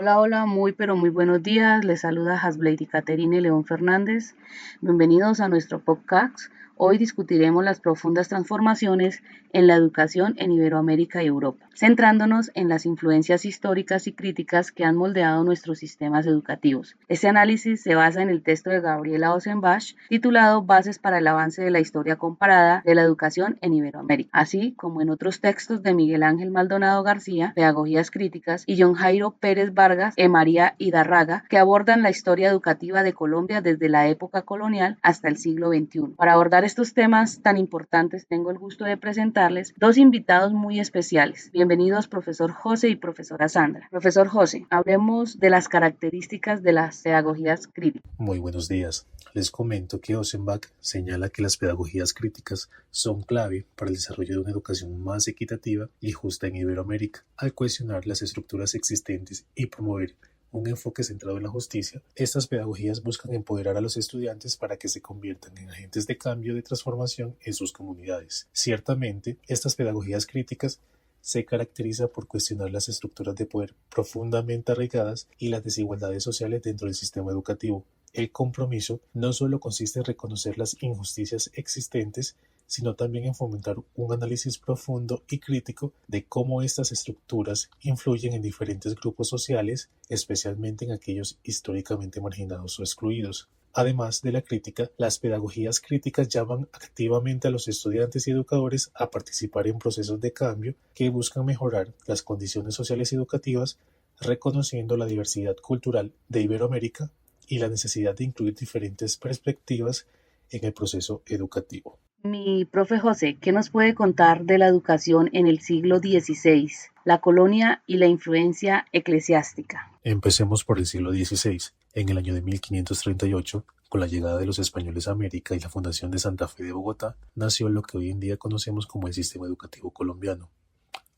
Hola, hola, muy pero muy buenos días. Les saluda Hasblady Caterine León Fernández. Bienvenidos a nuestro podcast. Hoy discutiremos las profundas transformaciones en la educación en Iberoamérica y Europa, centrándonos en las influencias históricas y críticas que han moldeado nuestros sistemas educativos. Este análisis se basa en el texto de Gabriela Ossenbach titulado Bases para el avance de la historia comparada de la educación en Iberoamérica, así como en otros textos de Miguel Ángel Maldonado García, Pedagogías Críticas, y John Jairo Pérez Vargas e María Hidarraga, que abordan la historia educativa de Colombia desde la época colonial hasta el siglo XXI. Para abordar estos temas tan importantes, tengo el gusto de presentarles dos invitados muy especiales. Bienvenidos, profesor José y profesora Sandra. Profesor José, hablemos de las características de las pedagogías críticas. Muy buenos días. Les comento que Ossenbach señala que las pedagogías críticas son clave para el desarrollo de una educación más equitativa y justa en Iberoamérica, al cuestionar las estructuras existentes y promover un enfoque centrado en la justicia. Estas pedagogías buscan empoderar a los estudiantes para que se conviertan en agentes de cambio y de transformación en sus comunidades. Ciertamente, estas pedagogías críticas se caracteriza por cuestionar las estructuras de poder profundamente arraigadas y las desigualdades sociales dentro del sistema educativo. El compromiso no solo consiste en reconocer las injusticias existentes, sino también en fomentar un análisis profundo y crítico de cómo estas estructuras influyen en diferentes grupos sociales, especialmente en aquellos históricamente marginados o excluidos. Además de la crítica, las pedagogías críticas llaman activamente a los estudiantes y educadores a participar en procesos de cambio que buscan mejorar las condiciones sociales y educativas, reconociendo la diversidad cultural de Iberoamérica y la necesidad de incluir diferentes perspectivas en el proceso educativo. Mi profe José, ¿qué nos puede contar de la educación en el siglo XVI, la colonia y la influencia eclesiástica? Empecemos por el siglo XVI. En el año de 1538, con la llegada de los españoles a América y la fundación de Santa Fe de Bogotá, nació lo que hoy en día conocemos como el sistema educativo colombiano.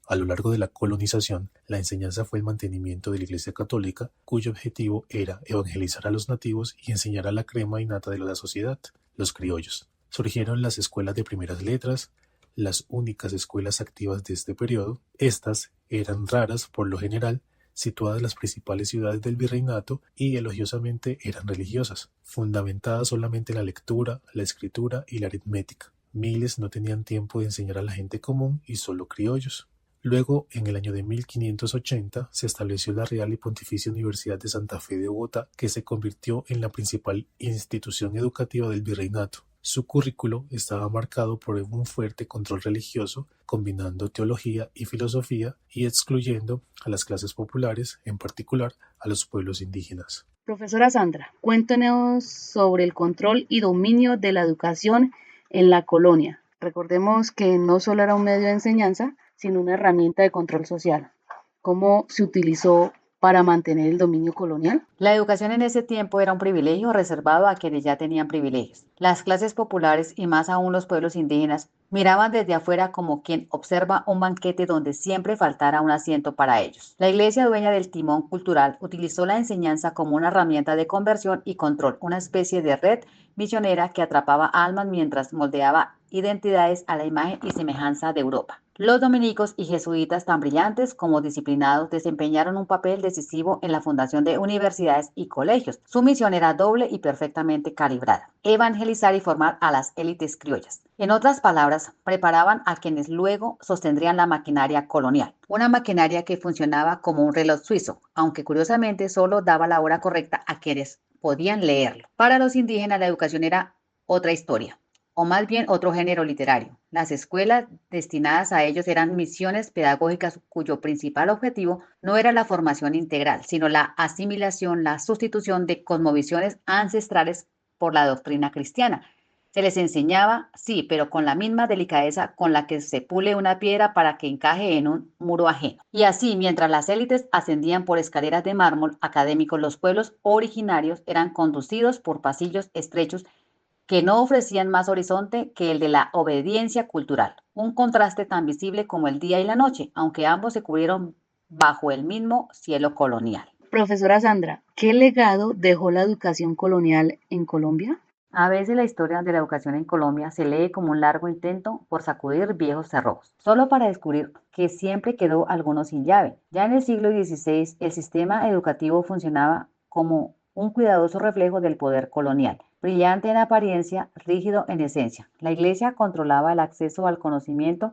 A lo largo de la colonización, la enseñanza fue el mantenimiento de la Iglesia Católica, cuyo objetivo era evangelizar a los nativos y enseñar a la crema innata de la sociedad, los criollos. Surgieron las escuelas de primeras letras, las únicas escuelas activas de este periodo. Estas eran raras por lo general, situadas en las principales ciudades del virreinato y elogiosamente eran religiosas, fundamentadas solamente en la lectura, la escritura y la aritmética. Miles no tenían tiempo de enseñar a la gente común y solo criollos. Luego, en el año de 1580, se estableció la Real y Pontificia Universidad de Santa Fe de Bogotá, que se convirtió en la principal institución educativa del virreinato. Su currículo estaba marcado por un fuerte control religioso, combinando teología y filosofía y excluyendo a las clases populares, en particular a los pueblos indígenas. Profesora Sandra, cuéntenos sobre el control y dominio de la educación en la colonia. Recordemos que no solo era un medio de enseñanza, sino una herramienta de control social. ¿Cómo se utilizó para mantener el dominio colonial? La educación en ese tiempo era un privilegio reservado a quienes ya tenían privilegios. Las clases populares y más aún los pueblos indígenas miraban desde afuera como quien observa un banquete donde siempre faltara un asiento para ellos. La iglesia, dueña del timón cultural, utilizó la enseñanza como una herramienta de conversión y control, una especie de red misionera que atrapaba almas mientras moldeaba identidades a la imagen y semejanza de Europa. Los dominicos y jesuitas, tan brillantes como disciplinados, desempeñaron un papel decisivo en la fundación de universidades y colegios. Su misión era doble y perfectamente calibrada: evangelizar y formar a las élites criollas. En otras palabras, preparaban a quienes luego sostendrían la maquinaria colonial, una maquinaria que funcionaba como un reloj suizo, aunque curiosamente solo daba la hora correcta a quienes podían leerlo. Para los indígenas la educación era otra historia, o más bien otro género literario. Las escuelas destinadas a ellos eran misiones pedagógicas cuyo principal objetivo no era la formación integral, sino la asimilación, la sustitución de cosmovisiones ancestrales por la doctrina cristiana. Se les enseñaba, sí, pero con la misma delicadeza con la que se pule una piedra para que encaje en un muro ajeno. Y así, mientras las élites ascendían por escaleras de mármol académicos, los pueblos originarios eran conducidos por pasillos estrechos que no ofrecían más horizonte que el de la obediencia cultural, un contraste tan visible como el día y la noche, aunque ambos se cubrieron bajo el mismo cielo colonial. Profesora Sandra, ¿qué legado dejó la educación colonial en Colombia? A veces la historia de la educación en Colombia se lee como un largo intento por sacudir viejos cerrojos, solo para descubrir que siempre quedó alguno sin llave. Ya en el siglo XVI, el sistema educativo funcionaba como un cuidadoso reflejo del poder colonial, brillante en apariencia, rígido en esencia. La Iglesia controlaba el acceso al conocimiento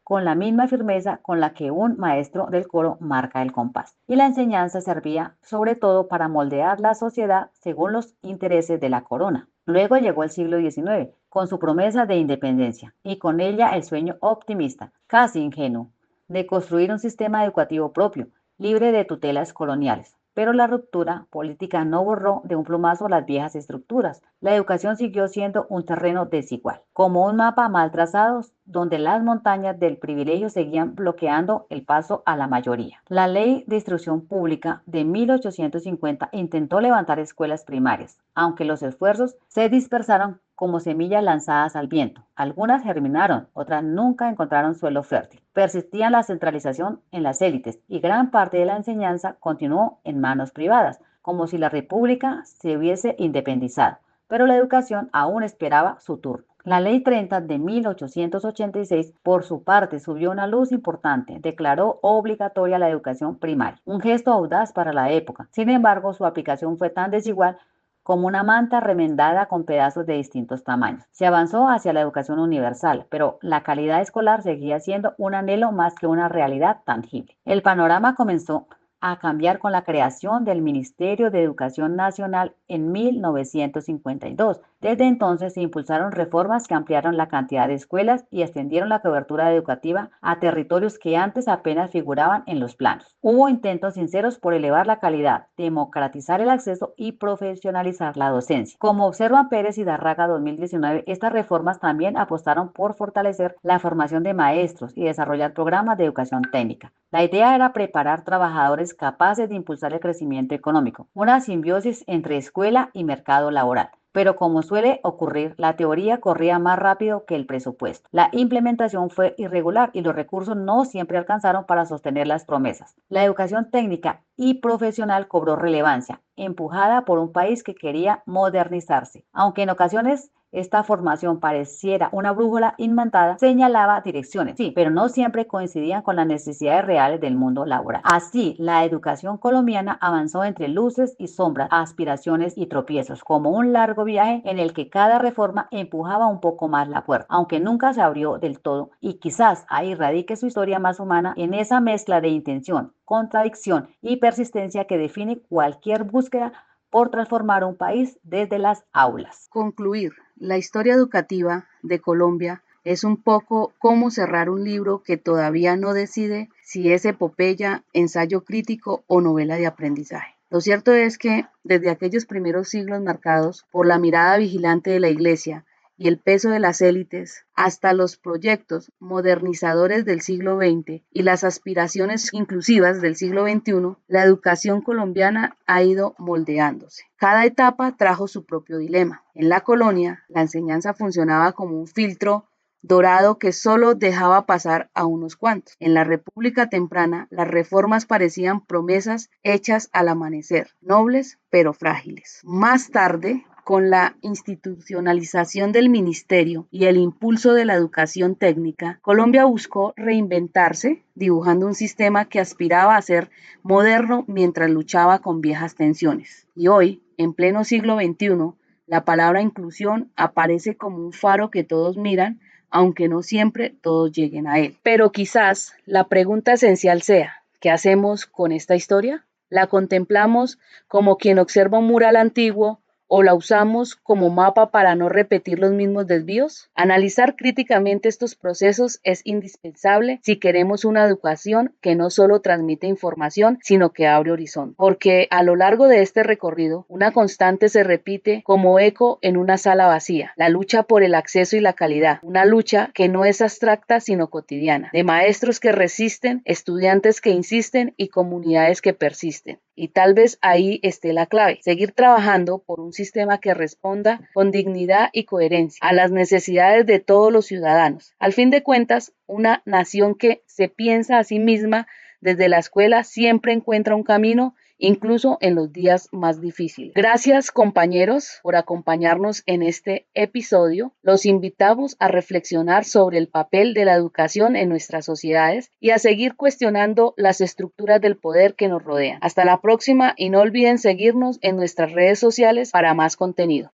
con la misma firmeza con la que un maestro del coro marca el compás. Y la enseñanza servía sobre todo para moldear la sociedad según los intereses de la corona. Luego llegó el siglo XIX, con su promesa de independencia, y con ella el sueño optimista, casi ingenuo, de construir un sistema educativo propio, libre de tutelas coloniales. Pero la ruptura política no borró de un plumazo las viejas estructuras. La educación siguió siendo un terreno desigual, como un mapa mal trazado donde las montañas del privilegio seguían bloqueando el paso a la mayoría. La Ley de Instrucción Pública de 1850 intentó levantar escuelas primarias, aunque los esfuerzos se dispersaron como semillas lanzadas al viento. Algunas germinaron, otras nunca encontraron suelo fértil. Persistía la centralización en las élites y gran parte de la enseñanza continuó en manos privadas, como si la República se hubiese independizado, pero la educación aún esperaba su turno. La Ley 30 de 1886, por su parte, subió una luz importante, declaró obligatoria la educación primaria, un gesto audaz para la época. Sin embargo, su aplicación fue tan desigual como una manta remendada con pedazos de distintos tamaños. Se avanzó hacia la educación universal, pero la calidad escolar seguía siendo un anhelo más que una realidad tangible. El panorama comenzó a cambiar con la creación del Ministerio de Educación Nacional en 1952. Desde entonces se impulsaron reformas que ampliaron la cantidad de escuelas y extendieron la cobertura educativa a territorios que antes apenas figuraban en los planos. Hubo intentos sinceros por elevar la calidad, democratizar el acceso y profesionalizar la docencia. Como observan Pérez y Darraga 2019, estas reformas también apostaron por fortalecer la formación de maestros y desarrollar programas de educación técnica. La idea era preparar trabajadores capaces de impulsar el crecimiento económico, una simbiosis entre escuela y mercado laboral. Pero como suele ocurrir, la teoría corría más rápido que el presupuesto. La implementación fue irregular y los recursos no siempre alcanzaron para sostener las promesas. La educación técnica y profesional cobró relevancia, empujada por un país que quería modernizarse. Aunque en ocasiones esta formación pareciera una brújula inventada, señalaba direcciones, sí, pero no siempre coincidían con las necesidades reales del mundo laboral. Así, la educación colombiana avanzó entre luces y sombras, aspiraciones y tropiezos, como un largo viaje en el que cada reforma empujaba un poco más la puerta, aunque nunca se abrió del todo, y quizás ahí radique su historia más humana, en esa mezcla de intención, contradicción y persistencia que define cualquier búsqueda por transformar un país desde las aulas. Concluir. La historia educativa de Colombia es un poco como cerrar un libro que todavía no decide si es epopeya, ensayo crítico o novela de aprendizaje. Lo cierto es que desde aquellos primeros siglos marcados por la mirada vigilante de la Iglesia y el peso de las élites, hasta los proyectos modernizadores del siglo XX y las aspiraciones inclusivas del siglo XXI, la educación colombiana ha ido moldeándose. Cada etapa trajo su propio dilema. En la colonia, la enseñanza funcionaba como un filtro dorado que solo dejaba pasar a unos cuantos. En la República temprana, las reformas parecían promesas hechas al amanecer, nobles pero frágiles. Más tarde, con la institucionalización del ministerio y el impulso de la educación técnica, Colombia buscó reinventarse, dibujando un sistema que aspiraba a ser moderno mientras luchaba con viejas tensiones. Y hoy, en pleno siglo XXI, la palabra inclusión aparece como un faro que todos miran, aunque no siempre todos lleguen a él. Pero quizás la pregunta esencial sea, ¿qué hacemos con esta historia? ¿La contemplamos como quien observa un mural antiguo o la usamos como mapa para no repetir los mismos desvíos? Analizar críticamente estos procesos es indispensable si queremos una educación que no solo transmite información, sino que abre horizonte. Porque a lo largo de este recorrido, una constante se repite como eco en una sala vacía: la lucha por el acceso y la calidad, una lucha que no es abstracta sino cotidiana, de maestros que resisten, estudiantes que insisten y comunidades que persisten. Y tal vez ahí esté la clave: seguir trabajando por un sistema que responda con dignidad y coherencia a las necesidades de todos los ciudadanos. Al fin de cuentas, una nación que se piensa a sí misma desde la escuela siempre encuentra un camino incluso en los días más difíciles. Gracias, compañeros, por acompañarnos en este episodio. Los invitamos a reflexionar sobre el papel de la educación en nuestras sociedades y a seguir cuestionando las estructuras del poder que nos rodean. Hasta la próxima y no olviden seguirnos en nuestras redes sociales para más contenido.